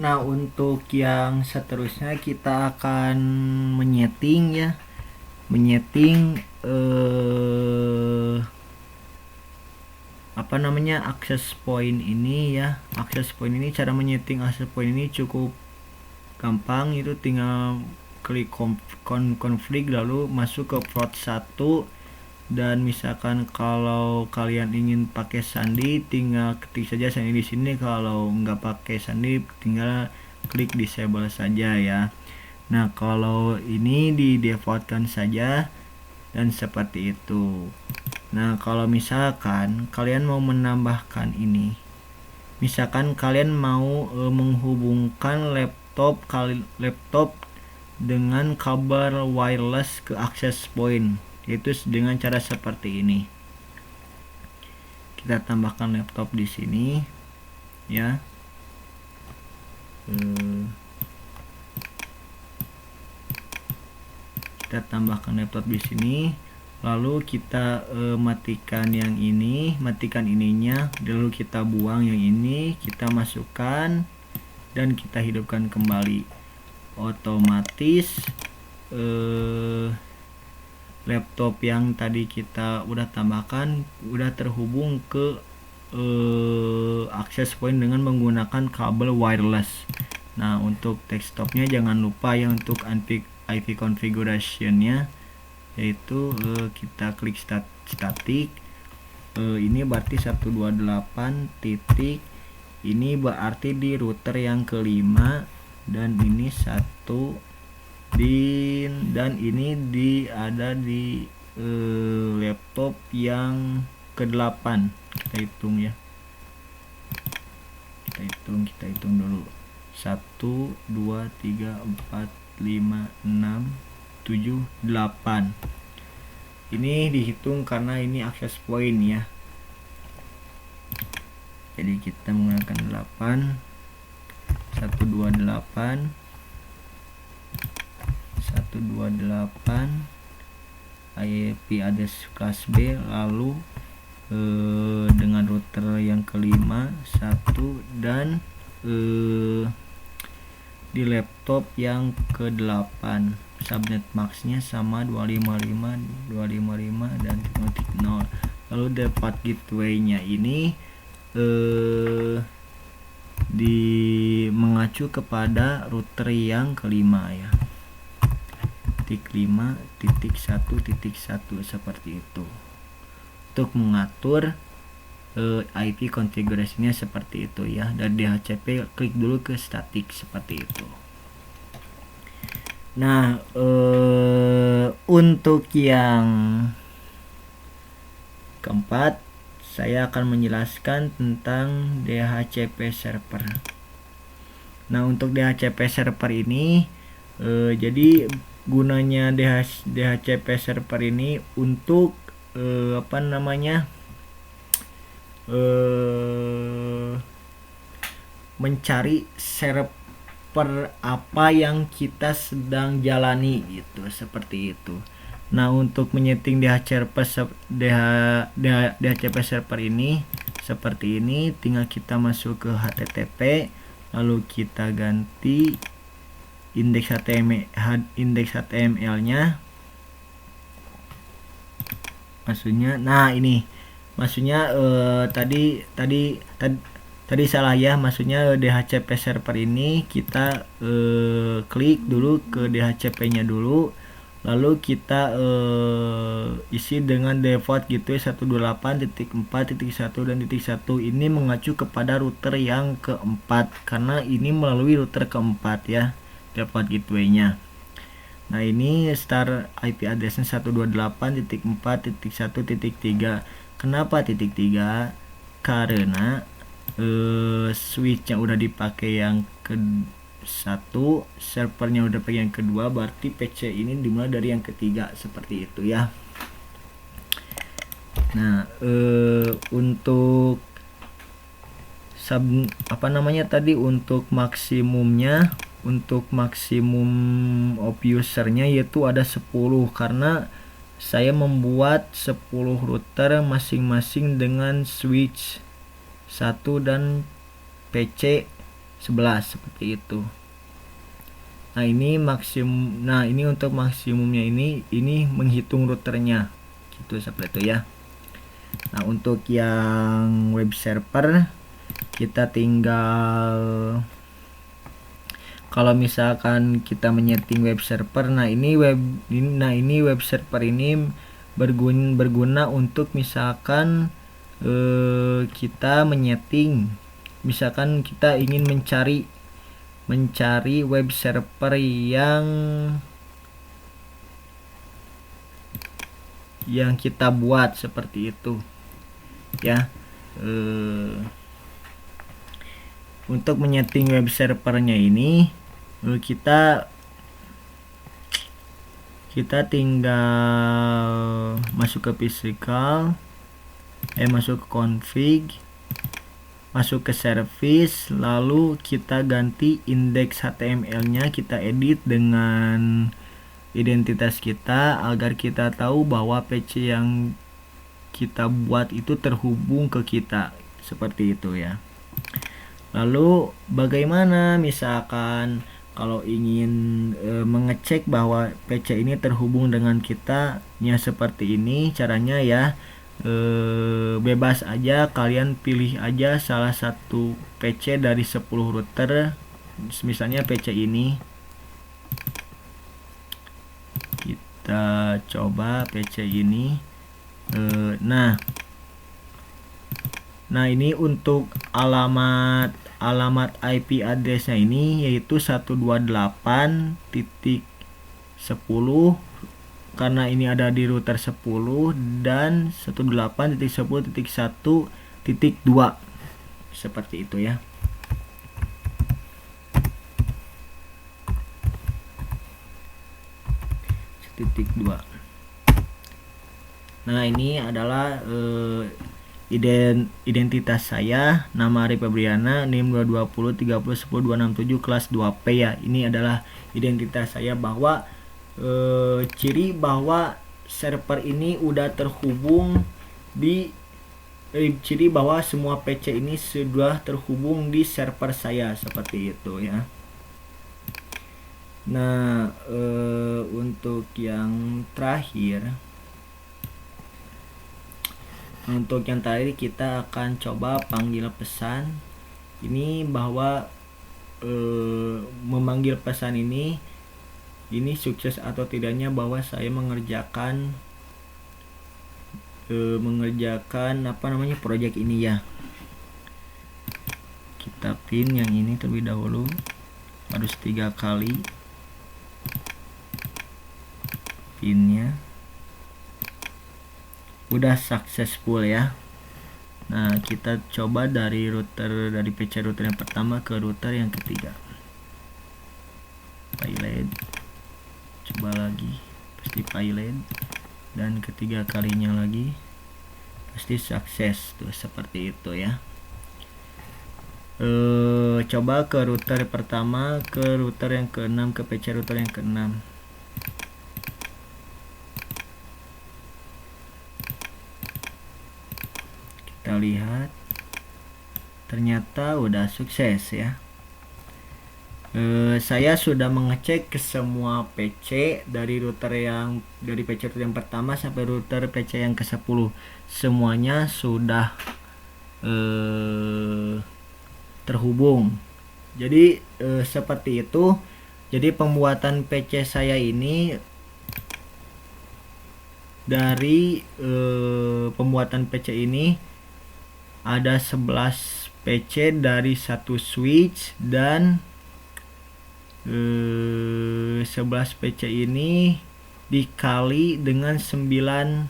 Nah, untuk yang seterusnya kita akan menyeting ya. Menyeting apa namanya, access point ini ya. Access point ini, cara menyeting access point ini cukup gampang, itu tinggal klik config lalu masuk ke port 1, dan misalkan kalau kalian ingin pakai sandi tinggal ketik saja sandi di sini, kalau nggak pakai sandi tinggal klik disable saja ya. Nah, kalau ini di defaultkan saja dan seperti itu. Nah, kalau misalkan kalian mau menambahkan ini, misalkan kalian mau menghubungkan laptop dengan kabel wireless ke access point, yaitu dengan cara seperti ini. Kita tambahkan laptop di sini ya. Kita tambahkan laptop di sini, lalu kita matikan yang ini, matikan ininya, lalu kita buang yang ini, kita masukkan dan kita hidupkan kembali. Otomatis laptop yang tadi kita udah tambahkan udah terhubung ke access point dengan menggunakan kabel wireless. Nah, untuk desktopnya jangan lupa ya, untuk IP configuration-nya, yaitu kita klik static. Ini berarti 128 titik, ini berarti di router yang kelima, dan ini dan ini ada di laptop yang ke-8. Kita hitung ya, kita hitung dulu. 1 2 3 4 5 6 7 8. Ini dihitung karena ini access point ya, jadi kita menggunakan 8 128 IP address kelas B, lalu dengan router yang kelima 1, dan di laptop yang ke-8 subnet maxnya sama 255 dan 0.0. Lalu default gateway-nya ini mengacu kepada router yang kelima ya, 5.1.1 seperti itu. Untuk mengatur IP konfigurasinya seperti itu ya. Dari DHCP klik dulu ke static seperti itu. Nah, untuk yang keempat, saya akan menjelaskan tentang DHCP server. Nah, untuk DHCP server ini jadi gunanya DHCP server ini untuk apa namanya, mencari server apa yang kita sedang jalani gitu, seperti itu. Nah, untuk menyeting DHCP server ini seperti ini, tinggal kita masuk ke HTTP, lalu kita ganti indeks HTML-nya. Maksudnya, nah ini maksudnya tadi salah ya, maksudnya DHCP server ini kita klik dulu ke DHCP-nya dulu, lalu kita isi dengan default gitu 128.4.1 dan .1. Ini mengacu kepada router yang keempat karena ini melalui router keempat ya, default gateway-nya. Nah, ini start IP address-nya 128.4.1.3. Kenapa titik 3? Karena switch-nya udah dipakai yang ke-1, servernya udah pakai yang kedua, berarti PC ini dimulai dari yang ketiga, seperti itu ya. Nah, untuk untuk maksimumnya, untuk maksimum of usernya yaitu ada 10, karena saya membuat 10 router masing-masing dengan switch 1 dan PC 11 seperti itu. Nah ini maksimum. Nah ini untuk maksimumnya ini menghitung routernya gitu, seperti itu ya. Nah untuk yang web server kita tinggal, kalau misalkan kita menyeting web server, nah ini web server ini berguna untuk misalkan kita menyeting, misalkan kita ingin mencari web server yang kita buat seperti itu ya. Untuk menyeting web servernya ini kita tinggal masuk ke physical, masuk ke config, masuk ke service, lalu kita ganti index HTML nya, kita edit dengan identitas kita agar kita tahu bahwa PC yang kita buat itu terhubung ke kita, seperti itu ya. Lalu bagaimana misalkan kalau ingin mengecek bahwa PC ini terhubung dengan kita, nya seperti ini caranya ya. Bebas aja, kalian pilih aja salah satu PC dari 10 router, misalnya PC ini. Kita coba PC ini. Nah ini untuk alamat IP addressnya ini yaitu 128.10, karena ini ada di router 10, dan 128.10.1.2 seperti itu ya. Titik 2. Nah ini adalah identitas saya, nama Arif Febriana, NIM 220301067, kelas 2P ya. Ini adalah identitas saya, bahwa ciri bahwa server ini udah terhubung di ciri bahwa semua PC ini sudah terhubung di server saya, seperti itu ya. Nah untuk yang terakhir, kita akan coba panggil pesan ini, bahwa memanggil pesan ini sukses atau tidaknya bahwa saya mengerjakan project ini ya. Kita pin yang ini terlebih dahulu, harus 3 kali pinnya. Udah successful ya. Nah kita coba dari PC router yang pertama ke router yang ketiga. Pilot, coba lagi, pasti pilot, dan ketiga kalinya lagi pasti sukses tuh, seperti itu ya. Coba ke router pertama, ke router yang ke-6, ke PC router yang ke-6. Kita lihat ternyata udah sukses ya. Saya sudah mengecek ke semua PC dari PC router yang pertama sampai router PC yang ke-10, semuanya sudah terhubung. Jadi seperti itu. Jadi pembuatan PC saya ini, dari pembuatan PC ini ada 11 PC dari satu switch, dan 11 PC ini dikali dengan 9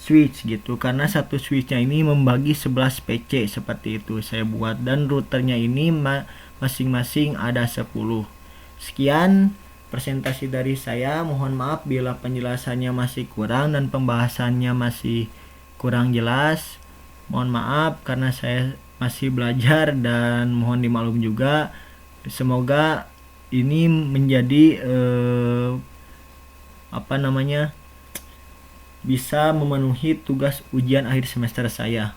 switch gitu, karena satu switchnya ini membagi 11 PC, seperti itu saya buat, dan routernya ini masing-masing ada 10. Sekian presentasi dari saya. Mohon maaf bila penjelasannya masih kurang dan pembahasannya masih kurang jelas. Mohon maaf karena saya masih belajar, dan mohon dimaklum juga. Semoga ini menjadi bisa memenuhi tugas ujian akhir semester saya.